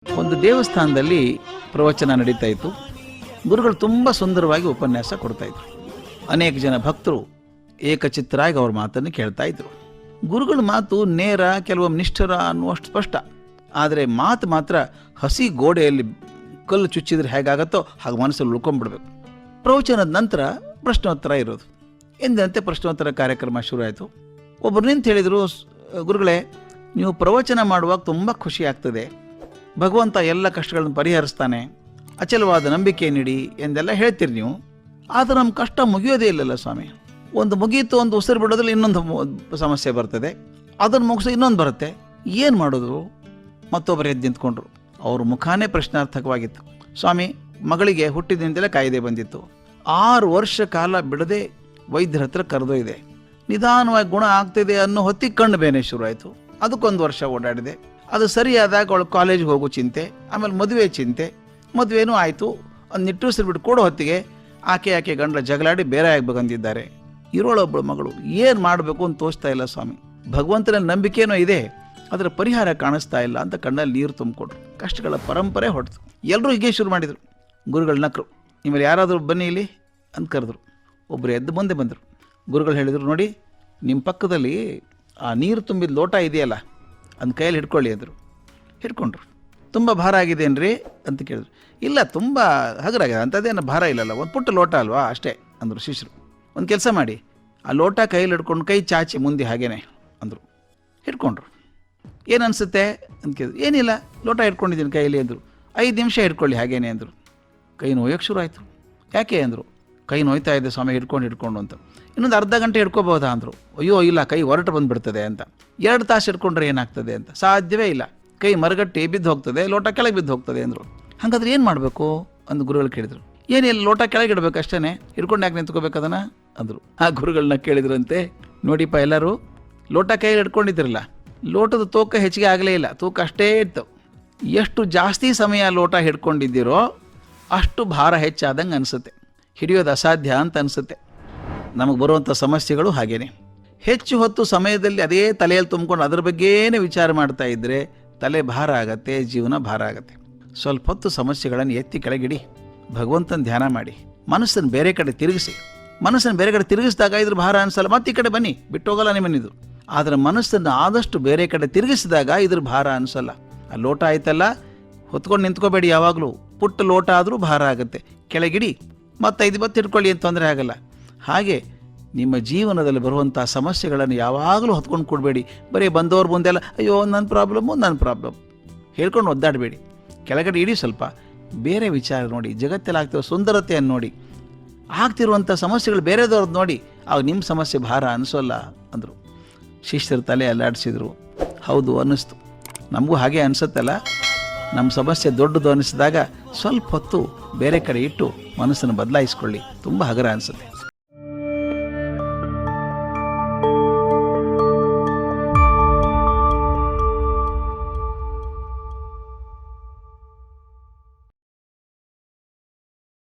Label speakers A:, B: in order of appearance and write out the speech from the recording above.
A: ಒಂದು ದೇವಸ್ಥಾನದಲ್ಲಿ ಪ್ರವಚನ ನಡೀತಾ ಇತ್ತು. ಗುರುಗಳು ತುಂಬ ಸುಂದರವಾಗಿ ಉಪನ್ಯಾಸ ಕೊಡ್ತಾ ಇದ್ರು. ಅನೇಕ ಜನ ಭಕ್ತರು ಏಕಚಿತ್ತರಾಗಿ ಅವ್ರ ಮಾತನ್ನು ಕೇಳ್ತಾ ಇದ್ರು. ಗುರುಗಳ ಮಾತು ನೇರ, ಕೆಲವೊಮ್ಮೆ ನಿಷ್ಠರ ಅನ್ನುವಷ್ಟು ಸ್ಪಷ್ಟ. ಆದರೆ ಮಾತು ಮಾತ್ರ ಹಸಿ ಗೋಡೆಯಲ್ಲಿ ಕಲ್ಲು ಚುಚ್ಚಿದ್ರೆ ಹೇಗಾಗತ್ತೋ ಹಾಗೆ ಮನಸ್ಸಲ್ಲಿ ಉಳ್ಕೊಂಡ್ಬಿಡ್ಬೇಕು. ಪ್ರವಚನದ ನಂತರ ಪ್ರಶ್ನೋತ್ತರ ಇರೋದು. ಎಂದಂತೆ ಪ್ರಶ್ನೋತ್ತರ ಕಾರ್ಯಕ್ರಮ ಶುರು ಆಯಿತು. ಒಬ್ಬರು ನಿಂತು ಹೇಳಿದರು, ಗುರುಗಳೇ, ನೀವು ಪ್ರವಚನ ಮಾಡುವಾಗ ತುಂಬ ಖುಷಿ ಆಗ್ತದೆ, ಭಗವಂತ ಎಲ್ಲ ಕಷ್ಟಗಳನ್ನು ಪರಿಹರಿಸ್ತಾನೆ, ಅಚಲವಾದ ನಂಬಿಕೆ ನೀಡಿ ಎಂದೆಲ್ಲ ಹೇಳ್ತೀರಿ ನೀವು. ಆದರೆ ನಮ್ಮ ಕಷ್ಟ ಮುಗಿಯೋದೇ ಇಲ್ಲಲ್ಲ ಸ್ವಾಮಿ. ಒಂದು ಮುಗೀತು, ಒಂದು ಉಸಿರು ಬಿಡೋದ್ರಲ್ಲಿ ಇನ್ನೊಂದು ಸಮಸ್ಯೆ ಬರ್ತದೆ, ಅದನ್ನು ಮುಗಿಸೋ ಇನ್ನೊಂದು ಬರುತ್ತೆ, ಏನು ಮಾಡೋದು? ಮತ್ತೊಬ್ಬರು ಎದ್ದು ನಿಂತ್ಕೊಂಡ್ರು. ಅವ್ರ ಮುಖಾನೇ ಪ್ರಶ್ನಾರ್ಥಕವಾಗಿತ್ತು. ಸ್ವಾಮಿ, ಮಗಳಿಗೆ ಹುಟ್ಟಿದಿಂದಲೇ ಕಾಯಿದೆ ಬಂದಿತ್ತು. 6 ವರ್ಷ ಕಾಲ ಬಿಡದೆ ವೈದ್ಯರ ಹತ್ರ ಕರೆದೊಯ್ದೆ. ನಿಧಾನವಾಗಿ ಗುಣ ಆಗ್ತಿದೆ ಅನ್ನೋ ಹೊತ್ತಿಗೆ ಕಣ್ಣು ಬೇನೆ ಶುರು ಆಯಿತು. ಅದಕ್ಕೊಂದು ವರ್ಷ ಓಡಾಡಿದೆ. ಅದು ಸರಿಯಾದಾಗ ಅವಳು ಕಾಲೇಜಿಗೆ ಹೋಗೋ ಚಿಂತೆ, ಆಮೇಲೆ ಮದುವೆ ಚಿಂತೆ. ಮದುವೆನೂ ಆಯಿತು. ಒಂದು ನಿಟ್ಟುಸಿರು ಬಿಟ್ಟು ಕೊಡೋ ಹೊತ್ತಿಗೆ ಆಕೆ ಗಂಡ ಜಗಳಾಡಿ ಬೇರೆ ಆಗಬೇಕಂದಿದ್ದಾರೆ. ಇರೋಳೊಬ್ಬಳು ಮಗಳು, ಏನು ಮಾಡಬೇಕು ಅಂತ ತೋಚ್ತಾ ಇಲ್ಲ ಸ್ವಾಮಿ. ಭಗವಂತನ ನಂಬಿಕೆನೂ ಇದೆ, ಅದರ ಪರಿಹಾರ ಕಾಣಿಸ್ತಾ ಇಲ್ಲ ಅಂತ ಕಣ್ಣಲ್ಲಿ ನೀರು ತುಂಬಿಕೊಟ್ರು. ಕಷ್ಟಗಳ ಪರಂಪರೆ ಹೊಡೆದು ಎಲ್ಲರೂ ಹೀಗೆ ಶುರು ಮಾಡಿದರು. ಗುರುಗಳು ನಕ್ಕರು. ನಿಮ್ಮಲ್ಲಿ ಯಾರಾದರೂ ಬನ್ನಿ ಇಲ್ಲಿ ಅಂತ ಕರೆದ್ರು. ಒಬ್ಬರು ಎದ್ದು ಮುಂದೆ ಬಂದರು. ಗುರುಗಳು ಹೇಳಿದರು, ನೋಡಿ, ನಿಮ್ಮ ಪಕ್ಕದಲ್ಲಿ ಆ ನೀರು ತುಂಬಿದ ಲೋಟ ಇದೆಯಲ್ಲ, ಅಂದು ಕೈಯಲ್ಲಿ ಹಿಡ್ಕೊಳ್ಳಿ ಅಂದರು. ಹಿಡ್ಕೊಂಡ್ರು. ತುಂಬ ಭಾರ ಆಗಿದೇನ್ರಿ ಅಂತ ಕೇಳಿದ್ರು. ಇಲ್ಲ, ತುಂಬ ಹಗರಾಗಿದೆ, ಅಂಥದ್ದೇನು ಭಾರ ಇಲ್ಲಲ್ಲ, ಒಂದು ಪುಟ್ಟ ಲೋಟ ಅಲ್ವಾ ಅಷ್ಟೇ ಅಂದರು ಶಿಷ್ಯರು. ಒಂದು ಕೆಲಸ ಮಾಡಿ, ಆ ಲೋಟ ಕೈಯಲ್ಲಿ ಹಿಡ್ಕೊಂಡು ಕೈ ಚಾಚಿ ಮುಂದೆ ಹಾಗೇನೆ ಅಂದರು. ಹಿಡ್ಕೊಂಡ್ರು. ಏನು ಅನಿಸುತ್ತೆ ಅಂತ ಕೇಳಿದ್ರು. ಏನಿಲ್ಲ, ಲೋಟ ಹಿಡ್ಕೊಂಡಿದ್ದೀನಿ ಕೈಯಲ್ಲಿ ಅಂದರು. 5 ನಿಮಿಷ ಹಿಡ್ಕೊಳ್ಳಿ ಹಾಗೇನೆ ಅಂದರು. ಕೈ ನೋಯೋಕ್ಕೆ ಶುರು ಆಯಿತು. ಯಾಕೆ ಅಂದರು. ಕೈ ನೋಯ್ತಾ ಇದೆ ಸ್ವಾಮಿ ಹಿಡ್ಕೊಂಡು ಅಂತ. ಇನ್ನೊಂದು ಅರ್ಧ ಗಂಟೆ ಹಿಡ್ಕೋಬೋದಾ ಅಂದರು. ಅಯ್ಯೋ ಇಲ್ಲ, ಕೈ ಹೊರಟು ಬಂದುಬಿಡ್ತದೆ ಅಂತ. 2 ತಾಸು ಹಿಡ್ಕೊಂಡ್ರೆ ಏನಾಗ್ತದೆ ಅಂತ. ಸಾಧ್ಯವೇ ಇಲ್ಲ, ಕೈ ಮರಗಟ್ಟಿ ಬಿದ್ದು ಹೋಗ್ತದೆ, ಲೋಟ ಕೆಳಗೆ ಬಿದ್ದು ಹೋಗ್ತದೆ ಅಂದರು. ಹಾಗಾದ್ರೆ ಏನು ಮಾಡಬೇಕು ಅಂದು ಗುರುಗಳು ಕೇಳಿದರು. ಏನಿಲ್ಲ, ಲೋಟ ಕೆಳಗೆ ಇಡಬೇಕು ಅಷ್ಟೇ, ಹಿಡ್ಕೊಂಡು ಯಾಕೆ ನಿಂತ್ಕೋಬೇಕು ಅದನ್ನು ಅಂದರು. ಆ ಗುರುಗಳನ್ನ ಕೇಳಿದ್ರಂತೆ, ನೋಡಿಪ್ಪ ಎಲ್ಲರೂ, ಲೋಟ ಕೈಯಲ್ಲಿ ಹಿಡ್ಕೊಂಡಿದ್ರಲ್ಲ, ಲೋಟದ ತೂಕ ಹೆಚ್ಚಿಗೆ ಆಗಲೇ ಇಲ್ಲ, ತೂಕ ಅಷ್ಟೇ ಇತ್ತು. ಎಷ್ಟು ಜಾಸ್ತಿ ಸಮಯ ಲೋಟ ಹಿಡ್ಕೊಂಡಿದ್ದೀರೋ ಅಷ್ಟು ಭಾರ ಹೆಚ್ಚಾದಂಗೆ ಅನಿಸುತ್ತೆ, ಹಿಡಿಯೋದು ಅಸಾಧ್ಯ ಅಂತ ಅನಿಸುತ್ತೆ. ನಮಗೆ ಬರುವಂಥ ಸಮಸ್ಯೆಗಳು ಹಾಗೇನೆ. ಹೆಚ್ಚು ಹೊತ್ತು ಸಮಯದಲ್ಲಿ ಅದೇ ತಲೆಯಲ್ಲಿ ತುಂಬಿಕೊಂಡು ಅದ್ರ ಬಗ್ಗೆನೇ ವಿಚಾರ ಮಾಡ್ತಾ ಇದ್ದರೆ ತಲೆ ಭಾರ ಆಗತ್ತೆ, ಜೀವನ ಭಾರ ಆಗತ್ತೆ. ಸ್ವಲ್ಪ ಹೊತ್ತು ಸಮಸ್ಯೆಗಳನ್ನು ಎತ್ತಿ ಕೆಳಗಿಡಿ, ಭಗವಂತನ ಧ್ಯಾನ ಮಾಡಿ, ಮನಸ್ಸನ್ನು ಬೇರೆ ಕಡೆ ತಿರುಗಿಸಿ. ಮನಸ್ಸನ್ನು ಬೇರೆ ಕಡೆ ತಿರುಗಿಸಿದಾಗ ಇದ್ರ ಭಾರ ಅನಿಸಲ್ಲ, ಮತ್ತೆ ಈ ಕಡೆ ಬನ್ನಿ, ಬಿಟ್ಟೋಗಲ್ಲ ನಿಮ್ಮನ್ನಿದು. ಆದರೆ ಮನಸ್ಸನ್ನು ಆದಷ್ಟು ಬೇರೆ ಕಡೆ ತಿರುಗಿಸಿದಾಗ ಇದ್ರ ಭಾರ ಅನಿಸಲ್ಲ. ಆ ಲೋಟ ಆಯ್ತಲ್ಲ, ಹೊತ್ಕೊಂಡು ನಿಂತ್ಕೋಬೇಡಿ ಯಾವಾಗಲೂ. ಪುಟ್ಟ ಲೋಟ ಆದರೂ ಭಾರ ಆಗುತ್ತೆ, ಕೆಳಗಿಡಿ, ಮತ್ತು 5 ಬತ್ತು ಹಿಡ್ಕೊಳ್ಳಿ ಅಂತ ತೊಂದರೆ ಆಗಲ್ಲ. ಹಾಗೆ ನಿಮ್ಮ ಜೀವನದಲ್ಲಿ ಬರುವಂಥ ಸಮಸ್ಯೆಗಳನ್ನು ಯಾವಾಗಲೂ ಹೊತ್ಕೊಂಡು ಕೊಡಬೇಡಿ. ಬರೀ ಬಂದವ್ರ ಮುಂದೆಲ್ಲ ಅಯ್ಯೋ ನನ್ನ ಪ್ರಾಬ್ಲಮ್ ಹೇಳ್ಕೊಂಡು ಒದ್ದಾಡಬೇಡಿ. ಕೆಳಗಡೆ ಇಡಿ, ಸ್ವಲ್ಪ ಬೇರೆ ವಿಚಾರ ನೋಡಿ, ಜಗತ್ತಲ್ಲಿ ಆಗ್ತಿರೋ ಸುಂದರತೆಯನ್ನು ನೋಡಿ, ಆಗ್ತಿರುವಂಥ ಸಮಸ್ಯೆಗಳು ಬೇರೆದವ್ರದ್ದು ನೋಡಿ, ಆಗ ನಿಮ್ಮ ಸಮಸ್ಯೆ ಭಾರ ಅನಿಸೋಲ್ಲ ಅಂದರು. ಶಿಷ್ಯರು ತಲೆ ಅಲ್ಲಾಡಿಸಿದ್ರು. ಹೌದು ಅನ್ನಿಸ್ತು, ನಮಗೂ ಹಾಗೆ ಅನಿಸುತ್ತಲ್ಲ. ನಮ್ಮ ಸಮಸ್ಯೆ ದೊಡ್ಡದು ಅನ್ನಿಸಿದಾಗ ಸ್ವಲ್ಪ ಹೊತ್ತು ಬೇರೆ ಕಡೆ ಇಟ್ಟು ಮನಸ್ಸನ್ನು ಬದಲಾಯಿಸ್ಕೊಳ್ಳಿ, ತುಂಬ ಹಗರ ಅನಿಸುತ್ತೆ.